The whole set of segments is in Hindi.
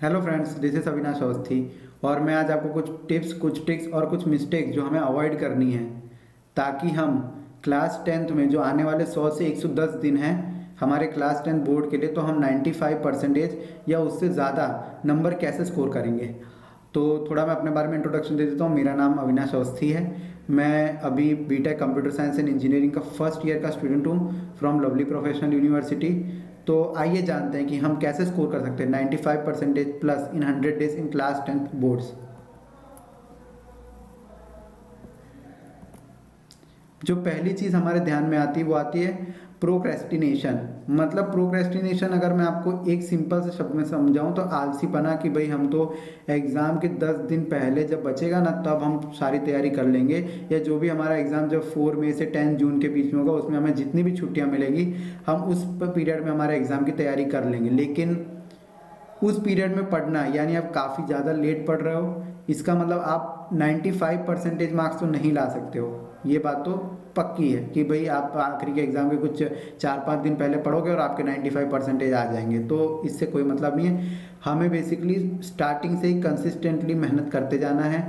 Hello friends, this is Avinash Awasthi और मैं आज आपको कुछ टिप्स, कुछ ट्रिक्स और कुछ मिस्टेक्स जो हमें अवॉइड करनी है ताकि हम क्लास टेंथ में जो आने वाले 100 से 110 दिन हैं हमारे क्लास टेंथ बोर्ड के लिए, तो हम 95% या उससे ज़्यादा नंबर कैसे स्कोर करेंगे। तो थोड़ा मैं अपने बारे में इंट्रोडक्शन दे देता हूँ। मेरा नाम अविनाश अवस्थी है। मैं अभी BTech computer science and engineering का फर्स्ट ईयर का स्टूडेंट हूँ फ्रॉम लवली प्रोफेशनल यूनिवर्सिटी। तो आइए जानते हैं कि हम कैसे स्कोर कर सकते हैं 95% plus in 100 days in class tenth boards. जो पहली चीज़ हमारे ध्यान में आती है वो आती है प्रोक्रेस्टिनेशन। मतलब प्रोक्रेस्टिनेशन अगर मैं आपको एक सिंपल से शब्द में समझाऊं तो आलसीपना, कि भाई हम तो एग्ज़ाम के 10 दिन पहले जब बचेगा ना तब हम सारी तैयारी कर लेंगे, या जो भी हमारा एग्ज़ाम जब 4 मई से 10 जून के बीच में होगा उसमें हमें जितनी भी छुट्टियां मिलेगी हम उस पीरियड में हमारे एग्ज़ाम की तैयारी कर लेंगे। लेकिन उस पीरियड में पढ़ना यानी आप काफ़ी ज़्यादा लेट पढ़ रहे हो, इसका मतलब आप 95% मार्क्स तो नहीं ला सकते हो। ये बात तो पक्की है कि भाई आप आखिरी के एग्ज़ाम के कुछ 4-5 दिन पहले पढ़ोगे और आपके 95% आ जाएंगे, तो इससे कोई मतलब नहीं है। हमें बेसिकली स्टार्टिंग से ही कंसिस्टेंटली मेहनत करते जाना है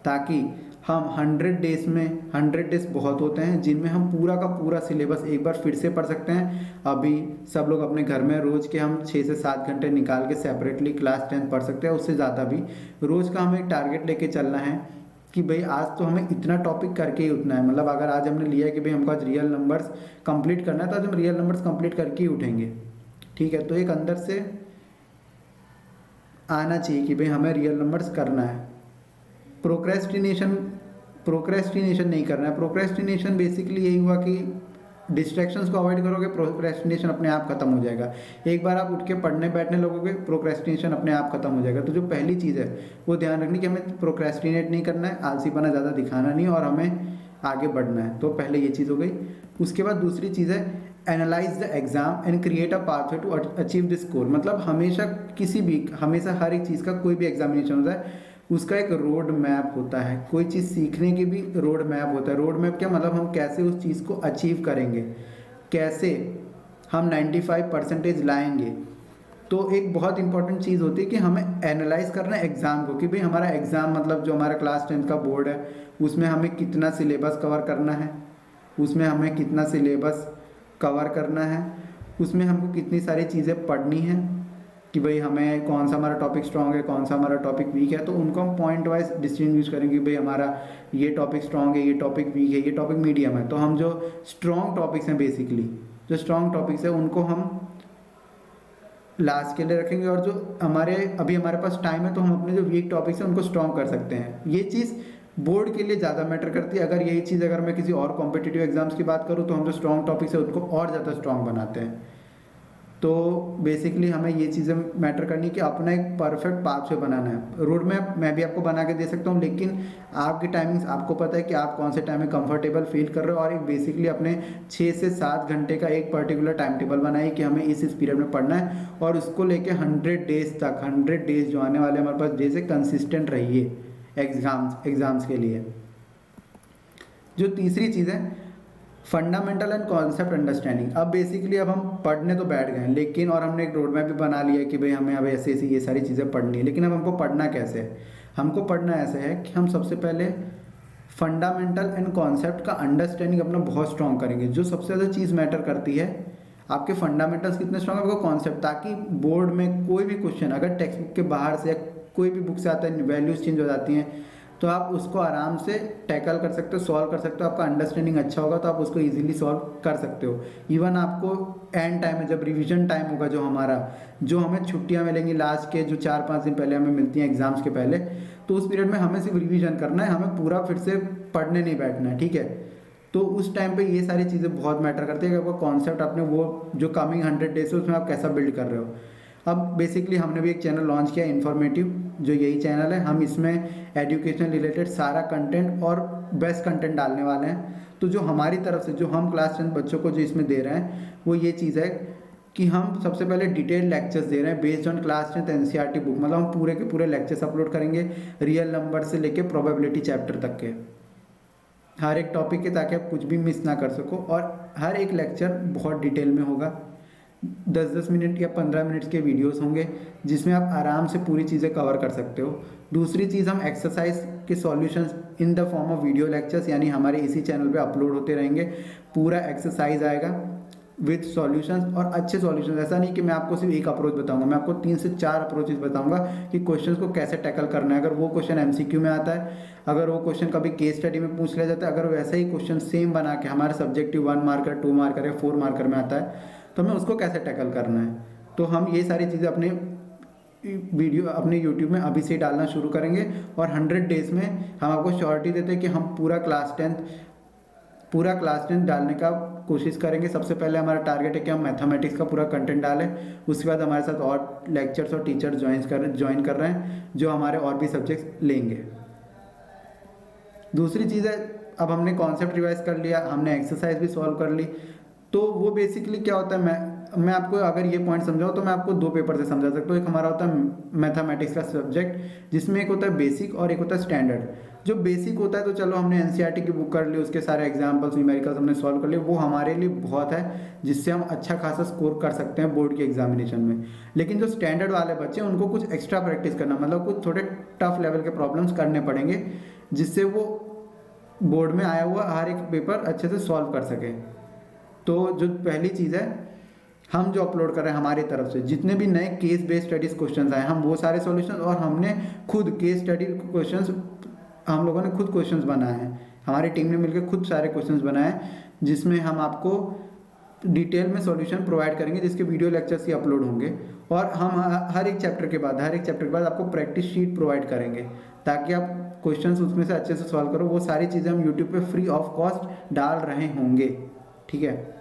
ताकि हम 100 डेज में, 100 डेज बहुत होते हैं जिनमें हम पूरा का पूरा सिलेबस एक बार फिर से पढ़ सकते हैं। अभी सब लोग अपने घर में रोज़ के हम 6 से 7 घंटे निकाल के सेपरेटली क्लास 10 पढ़ सकते हैं, उससे ज़्यादा भी। रोज़ का हमें एक टारगेट लेके चलना है कि भाई आज तो हमें इतना टॉपिक करके ही उठना है। मतलब अगर आज हमने लिया है कि भाई हमको आज रियल नंबर्स कंप्लीट करना है तो आज हम रियल नंबर्स कंप्लीट करके ही उठेंगे। ठीक है, तो एक अंदर से आना चाहिए कि भाई हमें रियल नंबर्स करना है। प्रोक्रेस्टिनेशन प्रोक्रेस्टिनेशन नहीं करना है। प्रोक्रेस्टिनेशन बेसिकली यही हुआ कि डिस्ट्रैक्शंस को अवॉइड करोगे, प्रोक्रेस्टिनेशन अपने आप खत्म हो जाएगा। एक बार आप उठ के पढ़ने बैठने लगोगे, प्रोक्रेस्टिनेशन अपने आप खत्म हो जाएगा। तो जो पहली चीज़ है वो ध्यान रखनी कि हमें प्रोक्रेस्टिनेट नहीं करना है, आलसीपना ज़्यादा दिखाना नहीं और हमें आगे बढ़ना है। तो पहले ये चीज़ हो गई। उसके बाद दूसरी चीज़ है analyse the exam and create a pathway to achieve the score. मतलब हमेशा हर एक चीज़ का, कोई भी एग्जामिनेशन होता है उसका एक रोड मैप होता है। कोई चीज़ सीखने की भी रोड मैप होता है। रोड मैप क्या मतलब, हम कैसे उस चीज़ को अचीव करेंगे, कैसे हम 95% लाएंगे। तो एक बहुत इंपॉर्टेंट चीज़ होती है कि हमें एनालाइज करना है एग्ज़ाम को, कि भाई हमारा एग्ज़ाम मतलब जो हमारा क्लास 10 का बोर्ड है उसमें हमें कितना सिलेबस कवर करना है, उसमें हमें कितना सिलेबस कवर करना है, उसमें हमको कितनी सारी चीज़ें पढ़नी हैं, कि भाई हमें कौन सा हमारा टॉपिक स्ट्रॉन्ग है, कौन सा हमारा टॉपिक वीक है। तो उनको हम पॉइंट वाइज डिस्टिंग्विश करेंगे कि भाई हमारा ये टॉपिक स्ट्रॉन्ग है, ये टॉपिक वीक है, ये टॉपिक मीडियम है। तो हम जो स्ट्रॉन्ग टॉपिक्स हैं, बेसिकली जो स्ट्रॉन्ग टॉपिक्स हैं उनको हम लास्ट के लिए रखेंगे, और जो हमारे पास टाइम है तो हम अपने जो वीक टॉपिक्स हैं उनको स्ट्रॉन्ग कर सकते हैं। ये चीज़ बोर्ड के लिए ज़्यादा मैटर करती है। अगर यही चीज़ अगर मैं किसी और कॉम्पिटिटिव एग्जाम्स की बात करूँ तो हम जो स्ट्रॉन्ग टॉपिक्स है उनको और ज़्यादा स्ट्रॉन्ग बनाते हैं। तो बेसिकली हमें ये चीज़ें मैटर करनी है कि अपना एक परफेक्ट पाथवे बनाना है। रोड मैप मैं भी आपको बना के दे सकता हूँ, लेकिन आपकी टाइमिंग्स आपको पता है कि आप कौन से टाइम में कंफर्टेबल फील कर रहे हो, और एक बेसिकली अपने 6 से 7 घंटे का एक पर्टिकुलर टाइम टेबल बनाइए कि हमें इस पीरियड में पढ़ना है, और उसको लेके 100 डेज तक, 100 डेज जो आने वाले हमारे पास डेज है, कंसिस्टेंट रहिए एग्ज़ाम्स के लिए। जो तीसरी चीज़ है फंडामेंटल एंड कॉन्सेप्ट अंडरस्टैंडिंग। अब बेसिकली अब हम पढ़ने तो बैठ गए हैं, लेकिन और हमने एक रोड मैप भी बना लिया है कि भाई हमें अब ऐसे ऐसे ये सारी चीज़ें पढ़नी है। लेकिन अब हमको पढ़ना कैसे है? हमको पढ़ना ऐसे है कि हम सबसे पहले फंडामेंटल एंड कॉन्सेप्ट का अंडरस्टैंडिंग अपना बहुत स्ट्रॉन्ग करेंगे। जो सबसे ज़्यादा चीज़ मैटर करती है, आपके फंडामेंटल्स कितने स्ट्रॉन्ग है, आपका कॉन्सेप्ट, ताकि बोर्ड में कोई भी क्वेश्चन अगर टेक्स्ट बुक के बाहर से या कोई भी बुक से आता है, वैल्यूज चेंज हो जाती हैं, तो आप उसको आराम से टैकल कर सकते हो, सॉल्व कर सकते हो। आपका अंडरस्टैंडिंग अच्छा होगा तो आप उसको इजीली सॉल्व कर सकते हो। इवन आपको एंड टाइम में जब रिवीजन टाइम होगा, जो हमें छुट्टियां मिलेंगी लास्ट के जो 4-5 दिन पहले हमें मिलती हैं एग्जाम्स के पहले, तो उस पीरियड में हमें सिर्फ रिवीजन करना है, हमें पूरा फिर से पढ़ने नहीं बैठना है। ठीक है, तो उस टाइम पे ये सारी चीज़ें बहुत मैटर करती है कि आपका कॉन्सेप्ट अपने वो जो कमिंग 100 डेज है उसमें आप कैसा बिल्ड कर रहे हो। अब बेसिकली हमने भी एक चैनल लॉन्च किया इन्फॉर्मेटिव, जो यही चैनल है। हम इसमें एजुकेशन रिलेटेड सारा कंटेंट और बेस्ट कंटेंट डालने वाले हैं। तो जो हमारी तरफ से जो हम क्लास 10 बच्चों को जो इसमें दे रहे हैं वो ये चीज़ है कि हम सबसे पहले डिटेल लेक्चर्स दे रहे हैं based on class 10 NCERT book. मतलब हम पूरे के पूरे लेक्चर्स अपलोड करेंगे, रियल नंबर से लेके प्रोबेबिलिटी चैप्टर तक के, हर एक टॉपिक के, ताकि आप कुछ भी मिस ना कर सको। और हर एक लेक्चर बहुत डिटेल में होगा, 10-10 मिनट या 15 मिनट के वीडियोस होंगे जिसमें आप आराम से पूरी चीज़ें कवर कर सकते हो। दूसरी चीज़, हम एक्सरसाइज के solutions in the form of video lectures यानी हमारे इसी चैनल पे अपलोड होते रहेंगे। पूरा एक्सरसाइज आएगा विद सॉल्यूशंस और अच्छे सॉल्यूशंस। ऐसा नहीं कि मैं आपको सिर्फ एक अप्रोच बताऊंगा, मैं आपको 3 से 4 अप्रोचेस बताऊंगा कि क्वेश्चंस को कैसे टैकल करना है। अगर वो क्वेश्चन एमसीक्यू में आता है, अगर वो क्वेश्चन कभी केस स्टडी में पूछ लिया जाता है, अगर वैसा ही क्वेश्चन सेम बना के हमारे सब्जेक्टिव 1 मार्कर 2 मार्कर या 4 मार्कर में आता है तो हमें उसको कैसे टैकल करना है। तो हम ये सारी चीज़ें अपने वीडियो अपने यूट्यूब में अभी से डालना शुरू करेंगे और 100 डेज में हम आपको श्योरिटी देते हैं कि हम पूरा क्लास टेंथ डालने का कोशिश करेंगे। सबसे पहले हमारा टारगेट है कि हम मैथमेटिक्स का पूरा कंटेंट डालें, उसके बाद हमारे साथ और लेक्चर्स और टीचर्स ज्वाइन कर रहे हैं जो हमारे और भी सब्जेक्ट्स लेंगे। दूसरी चीज़ है, अब हमने कॉन्सेप्ट रिवाइज कर लिया, हमने एक्सरसाइज भी सॉल्व कर ली, तो वो बेसिकली क्या होता है, मैं आपको अगर ये पॉइंट समझाऊँ तो मैं आपको 2 पेपर से समझा सकता हूँ। एक हमारा होता है मैथमेटिक्स का सब्जेक्ट जिसमें एक होता है बेसिक और एक होता है स्टैंडर्ड। जो बेसिक होता है तो चलो हमने एनसीईआरटी की बुक कर ली, उसके सारे एग्जाम्पल्स न्यूमेरिकल्स हमने सॉल्व कर लिए, वो हमारे लिए बहुत है जिससे हम अच्छा खासा स्कोर कर सकते हैं बोर्ड के एग्जामिनेशन में। लेकिन जो स्टैंडर्ड वाले बच्चे उनको कुछ एक्स्ट्रा प्रैक्टिस करना, मतलब कुछ थोड़े टफ लेवल के प्रॉब्लम्स करने पड़ेंगे जिससे वो बोर्ड में आया हुआ हर एक पेपर अच्छे से सॉल्व कर सके। तो जो पहली चीज़ है, हम जो अपलोड कर रहे हैं हमारी तरफ से जितने भी नए केस बेस्ड स्टडीज क्वेश्चंस आए, हम वो सारे सॉल्यूशन, और हमने खुद केस स्टडी क्वेश्चंस, हम लोगों ने खुद क्वेश्चंस बनाए हैं, हमारी टीम ने मिलकर खुद सारे क्वेश्चंस बनाए हैं जिसमें हम आपको डिटेल में सॉल्यूशन प्रोवाइड करेंगे जिसके वीडियो लेक्चर्स ही अपलोड होंगे। और हम हर एक चैप्टर के बाद आपको प्रैक्टिस शीट प्रोवाइड करेंगे ताकि आप क्वेश्चंस उसमें से अच्छे से सॉल्व करो। वो सारी चीज़ें हम यूट्यूब पे फ्री ऑफ कॉस्ट डाल रहे होंगे, ठीक है।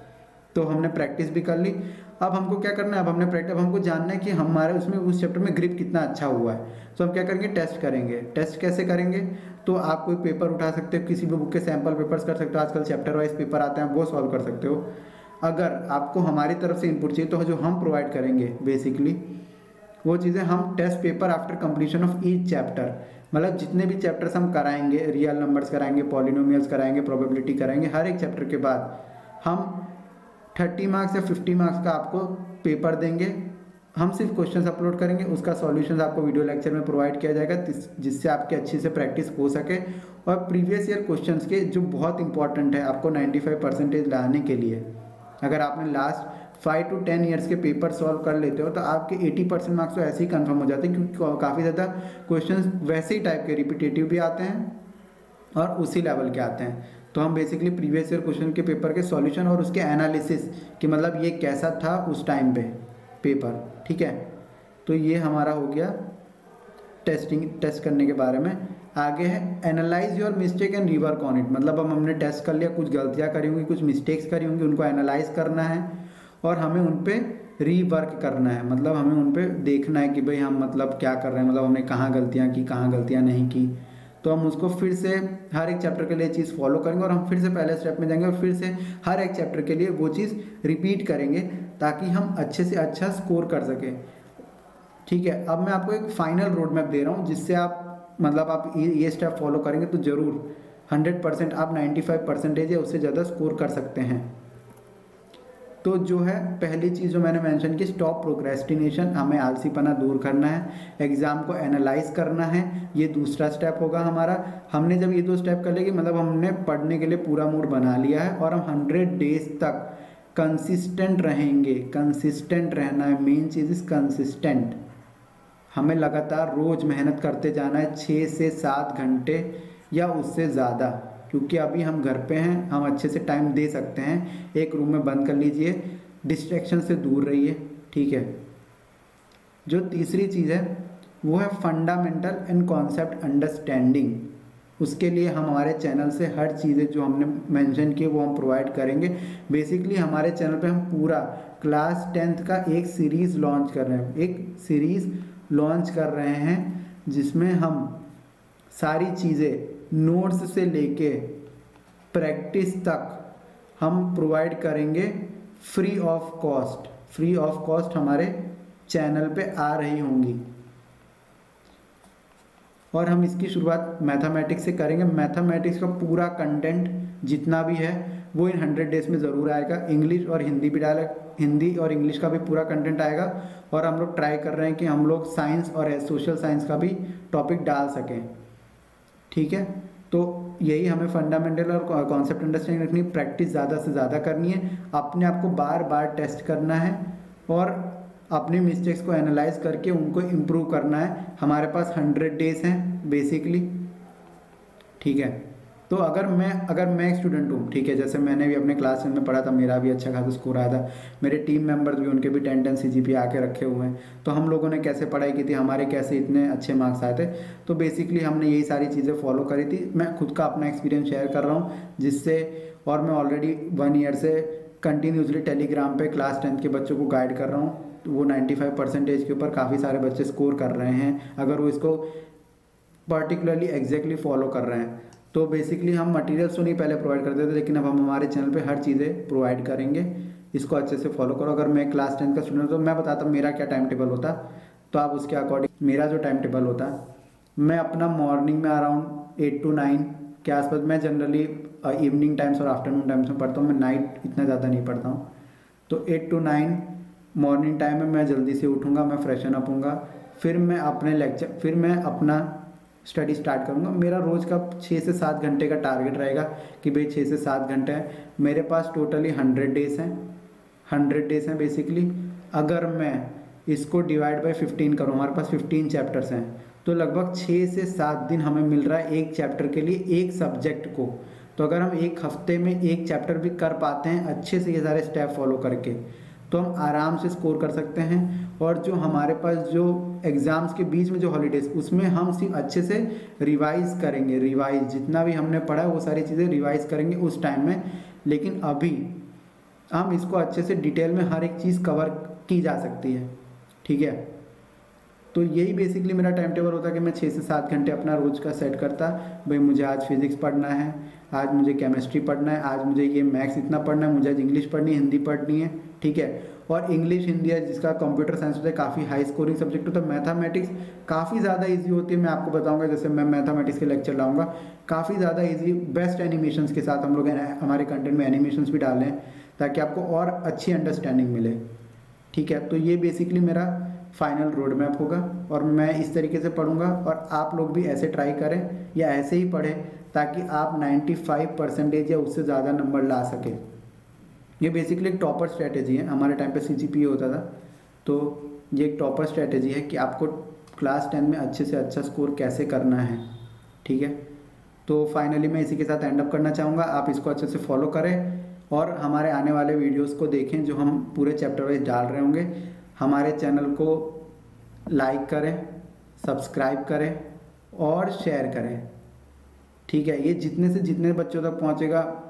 तो हमने प्रैक्टिस भी कर ली। अब हमको क्या करना है, अब हमको जानना है कि हमारे उसमें उस चैप्टर में ग्रिप कितना अच्छा हुआ है। तो हम क्या करेंगे, टेस्ट करेंगे। टेस्ट कैसे करेंगे, तो आप कोई पेपर उठा सकते हो, किसी भी बुक के सैम्पल पेपर्स कर सकते हो, आजकल चैप्टर वाइज पेपर आते हैं वो सॉल्व कर सकते हो। अगर आपको हमारी तरफ से इनपुट चाहिए तो जो हम प्रोवाइड करेंगे बेसिकली वो चीज़ें, हम test paper after completion of each chapter, मतलब जितने भी चैप्टर्स हम कराएंगे, रियल नंबर्स कराएंगे, पॉलिनोमियल्स कराएंगे, प्रोबेबिलिटी कराएंगे, हर एक चैप्टर के बाद हम 30 मार्क्स या 50 मार्क्स का आपको पेपर देंगे। हम सिर्फ क्वेश्चंस अपलोड करेंगे, उसका सॉल्यूशंस आपको वीडियो लेक्चर में प्रोवाइड किया जाएगा जिससे आपके अच्छी से प्रैक्टिस हो सके। और प्रीवियस ईयर क्वेश्चंस के जो बहुत इंपॉर्टेंट है आपको 95% लाने के लिए, अगर आपने लास्ट 5 to 10 ईयर्स के पेपर सॉल्व कर लेते हो तो आपके 80% मार्क्स तो ऐसे ही कंफर्म हो जाते हैं, क्योंकि काफ़ी ज़्यादा क्वेश्चंस वैसे ही टाइप के रिपीटेटिव भी आते हैं और उसी लेवल के आते हैं। तो हम बेसिकली प्रीवियस ईयर क्वेश्चन के पेपर के सॉल्यूशन और उसके एनालिसिस कि मतलब ये कैसा था उस टाइम पे पेपर, ठीक है। तो ये हमारा हो गया टेस्ट करने के बारे में। आगे है analyse your mistake and rework on it, मतलब अब हमने टेस्ट कर लिया, कुछ गलतियाँ करी होंगी, कुछ मिस्टेक्स करी होंगी, उनको एनालाइज करना है और हमें उन पर रीवर्क करना है, मतलब हमें उन पर देखना है कि भाई हम मतलब क्या कर रहे हैं, मतलब हमने कहाँ गलतियाँ की, कहाँ गलतियाँ नहीं की। तो हम उसको फिर से हर एक चैप्टर के लिए चीज़ फॉलो करेंगे और हम फिर से पहले स्टेप में जाएंगे और फिर से हर एक चैप्टर के लिए वो चीज़ रिपीट करेंगे ताकि हम अच्छे से अच्छा स्कोर कर सकें, ठीक है। अब मैं आपको एक फाइनल रोड मैप दे रहा हूँ जिससे आप मतलब आप ये स्टेप फॉलो करेंगे तो ज़रूर 100% आप 95% या उससे ज़्यादा स्कोर कर सकते हैं। तो जो है पहली चीज़ जो मैंने मेंशन की, स्टॉप प्रोक्रेस्टिनेशन, हमें आलसीपना दूर करना है, एग्ज़ाम को एनालाइज करना है, ये दूसरा स्टेप होगा हमारा। हमने जब ये 2 स्टेप कर लेंगे मतलब हमने पढ़ने के लिए पूरा मूड बना लिया है और हम 100 डेज तक कंसिस्टेंट रहेंगे। कंसिस्टेंट रहना है, मेन चीज़ इज़ कंसिस्टेंट। हमें लगातार रोज़ मेहनत करते जाना है 6 से 7 घंटे या उससे ज़्यादा, क्योंकि अभी हम घर पे हैं, हम अच्छे से टाइम दे सकते हैं। एक रूम में बंद कर लीजिए, डिस्ट्रैक्शन से दूर रहिए, ठीक है। जो तीसरी चीज़ है वो है फंडामेंटल एंड कॉन्सेप्ट अंडरस्टैंडिंग। उसके लिए हम हमारे चैनल से हर चीज़ें जो हमने मेंशन की वो हम प्रोवाइड करेंगे। बेसिकली हमारे चैनल पे हम पूरा क्लास 10th का एक सीरीज़ लॉन्च कर रहे हैं, जिसमें हम सारी चीज़ें नोट्स से लेके प्रैक्टिस तक हम प्रोवाइड करेंगे फ्री ऑफ कॉस्ट हमारे चैनल पे आ रही होंगी। और हम इसकी शुरुआत मैथमेटिक्स से करेंगे। मैथमेटिक्स का पूरा कंटेंट जितना भी है वो इन 100 डेज में ज़रूर आएगा। इंग्लिश और हिंदी भी डाले, हिंदी और इंग्लिश का भी पूरा कंटेंट आएगा। और हम लोग ट्राई कर रहे हैं कि हम लोग साइंस और सोशल साइंस का भी टॉपिक डाल सकें, ठीक है। तो यही हमें फंडामेंटल और कॉन्सेप्ट अंडरस्टैंडिंग रखनी, प्रैक्टिस ज़्यादा से ज़्यादा करनी है, अपने आप को बार बार टेस्ट करना है और अपने मिस्टेक्स को एनालाइज करके उनको इम्प्रूव करना है। हमारे पास 100 डेज हैं बेसिकली, ठीक है। तो अगर मैं एक स्टूडेंट हूँ, ठीक है, जैसे मैंने भी अपने क्लास 10 में पढ़ा था, मेरा भी अच्छा खासा स्कोर आया था, मेरे टीम मेंबर्स भी उनके भी 10 CGPA आके रखे हुए हैं। तो हम लोगों ने कैसे पढ़ाई की थी, हमारे कैसे इतने अच्छे मार्क्स आए थे, तो बेसिकली हमने यही सारी चीज़ें फॉलो करी थी। मैं खुद का अपना एक्सपीरियंस शेयर कर रहा हूँ जिससे, और मैं ऑलरेडी 1 ईयर से कंटिन्यूसली टेलीग्राम पे क्लास 10 के बच्चों को गाइड कर रहा हूँ। तो वो 95% के ऊपर काफ़ी सारे बच्चे स्कोर कर रहे हैं अगर वो इसको पर्टिकुलरली एग्जैक्टली फॉलो कर रहे हैं। तो बेसिकली हम मटेरियल्स तो नहीं पहले प्रोवाइड करते थे, लेकिन अब हम हमारे चैनल पे हर चीज़ें प्रोवाइड करेंगे, इसको अच्छे से फॉलो करो। अगर मैं क्लास 10 का स्टूडेंट, तो मैं बताता हूँ मेरा क्या टाइम टेबल होता, तो आप उसके अकॉर्डिंग, मेरा जो टाइम टेबल होता, मैं अपना मॉर्निंग में अराउंड 8 to 9 के आसपास, मैं जनरली इवनिंग टाइम्स और आफ्टरनून टाइम्स में पढ़ता हूँ, मैं नाइट इतना ज़्यादा नहीं पढ़ता हूँ। तो 8 to 9 मॉर्निंग टाइम में मैं जल्दी से उठूँगा, मैं फ्रेशन अप होऊंगा, फिर मैं अपना स्टडी स्टार्ट करूँगा। मेरा रोज़ का 6 से 7 घंटे का टारगेट रहेगा कि भाई 6 से 7 घंटे हैं मेरे पास। टोटली 100 डेज हैं, 100 डेज हैं बेसिकली। अगर मैं इसको डिवाइड बाय 15 करूँ, हमारे पास 15 चैप्टर्स हैं, तो लगभग 6 से 7 दिन हमें मिल रहा है एक चैप्टर के लिए, एक सब्जेक्ट को। तो अगर हम एक हफ्ते में एक चैप्टर भी कर पाते हैं अच्छे से, ये सारे स्टेप फॉलो करके, तो हम आराम से स्कोर कर सकते हैं। और जो हमारे पास जो एग्ज़ाम्स के बीच में जो हॉलीडेज़, उसमें हम सिर्फ अच्छे से रिवाइज़ करेंगे, रिवाइज़ जितना भी हमने पढ़ा है वो सारी चीज़ें रिवाइज़ करेंगे उस टाइम में। लेकिन अभी हम इसको अच्छे से डिटेल में हर एक चीज़ कवर की जा सकती है, ठीक है। तो यही बेसिकली मेरा टाइम टेबल होता है कि मैं 6 से 7 घंटे अपना रोज़ का सेट करता, भाई मुझे आज फिज़िक्स पढ़ना है, आज मुझे केमिस्ट्री पढ़ना है, आज मुझे ये मैथ्स इतना पढ़ना है, मुझे आज इंग्लिश पढ़नी है, हिंदी पढ़नी है, ठीक है। और इंग्लिश हिंदी है जिसका कंप्यूटर साइंस होता है, काफ़ी हाई स्कोरिंग सब्जेक्ट होता है। मैथमेटिक्स काफ़ी ज़्यादा ईजी होती है, मैं आपको बताऊंगा, जैसे मैं मैथमेटिक्स के लेक्चर लाऊंगा, काफ़ी ज़्यादा ईजी, बेस्ट एनिमेशंस के साथ हम लोग हमारे कंटेंट में एनिमेशंस भी डालें ताकि आपको और अच्छी अंडरस्टैंडिंग मिले, ठीक है। तो ये बेसिकली मेरा फाइनल रोड मैप होगा और मैं इस तरीके से पढ़ूंगा और आप लोग भी ऐसे ट्राई करें या ऐसे ही पढ़ें ताकि आप 95% या उससे ज़्यादा नंबर ला सकें। ये बेसिकली एक टॉपर स्ट्रैटेजी है, हमारे टाइम पे CGPA होता था, तो ये एक टॉपर स्ट्रैटेजी है कि आपको क्लास 10 में अच्छे से अच्छा स्कोर कैसे करना है, ठीक है। तो फाइनली मैं इसी के साथ एंड अप करना चाहूँगा, आप इसको अच्छे से फॉलो करें और हमारे आने वाले वीडियोस को देखें जो हम पूरे चैप्टर वाइज डाल रहे होंगे। हमारे चैनल को लाइक करें, सब्सक्राइब करें और शेयर करें, ठीक है। ये जितने से जितने बच्चों तक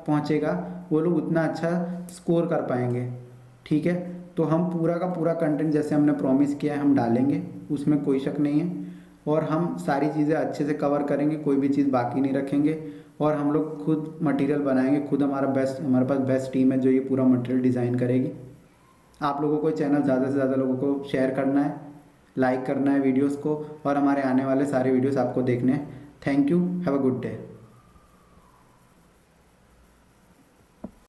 पहुँचेगा वो लोग उतना अच्छा स्कोर कर पाएंगे, ठीक है। तो हम पूरा का पूरा कंटेंट जैसे हमने प्रॉमिस किया है हम डालेंगे, उसमें कोई शक नहीं है। और हम सारी चीज़ें अच्छे से कवर करेंगे, कोई भी चीज़ बाकी नहीं रखेंगे। और हम लोग खुद मटेरियल बनाएंगे, खुद हमारे पास बेस्ट टीम है जो ये पूरा मटेरियल डिज़ाइन करेगी। आप लोगों को चैनल ज़्यादा से ज़्यादा लोगों को शेयर करना है, लाइक करना है वीडियोस को, और हमारे आने वाले सारे वीडियोस आपको देखने हैं। Thank you, have a good day.